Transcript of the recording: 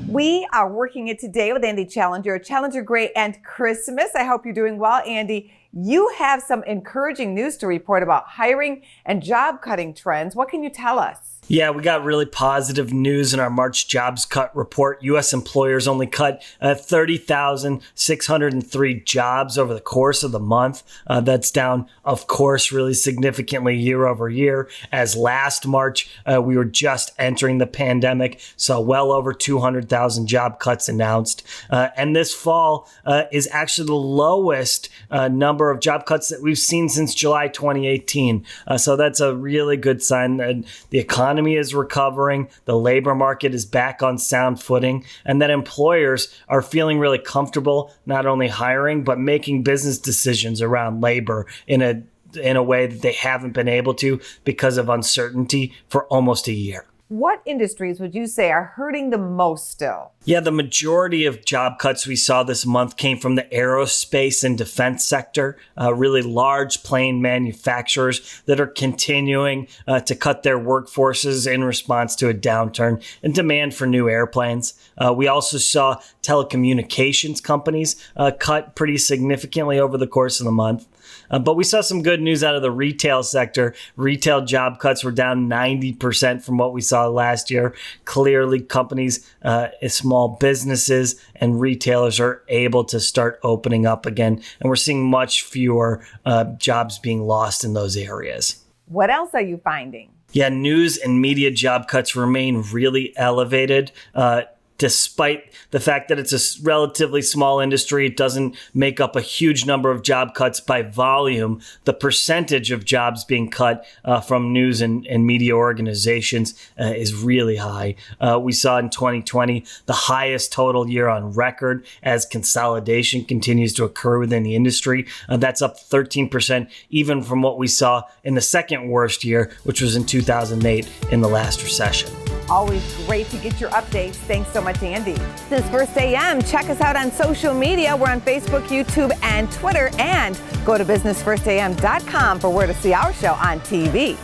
We are working it today with Andy Challenger Gray and Christmas. I hope you're doing well, Andy. You have some encouraging news to report about hiring and job cutting trends. What can you tell us? Yeah, we got really positive news in our March jobs cut report. U.S. employers only cut 30,603 jobs over the course of the month. That's down, of course, really significantly year over year. As last March, we were just entering the pandemic, so well over 200,000 job cuts announced. And this fall is actually the lowest number of job cuts that we've seen since July 2018. So that's a really good sign that the economy is recovering, the labor market is back on sound footing, and that employers are feeling really comfortable not only hiring, but making business decisions around labor in a way that they haven't been able to because of uncertainty for almost a year. What industries would you say are hurting the most still? Yeah, the majority of job cuts we saw this month came from the aerospace and defense sector, really large plane manufacturers that are continuing to cut their workforces in response to a downturn in demand for new airplanes. We also saw telecommunications companies cut pretty significantly over the course of the month. But we saw some good news out of the retail sector. Retail job cuts were down 90% from what we saw last year. Clearly, companies, small businesses, and retailers are able to start opening up again. And we're seeing much fewer jobs being lost in those areas. What else are you finding? Yeah, news and media job cuts remain really elevated. Despite the fact that it's a relatively small industry, it doesn't make up a huge number of job cuts by volume. The percentage of jobs being cut from news and media organizations is really high. We saw in 2020 the highest total year on record as consolidation continues to occur within the industry. That's up 13%, even from what we saw in the second worst year, which was in 2008 in the last recession. Always great to get your updates. Thanks so much, Andy. This is First AM. Check us out on social media. We're on Facebook, YouTube, and Twitter. And go to businessfirstam.com for where to see our show on TV.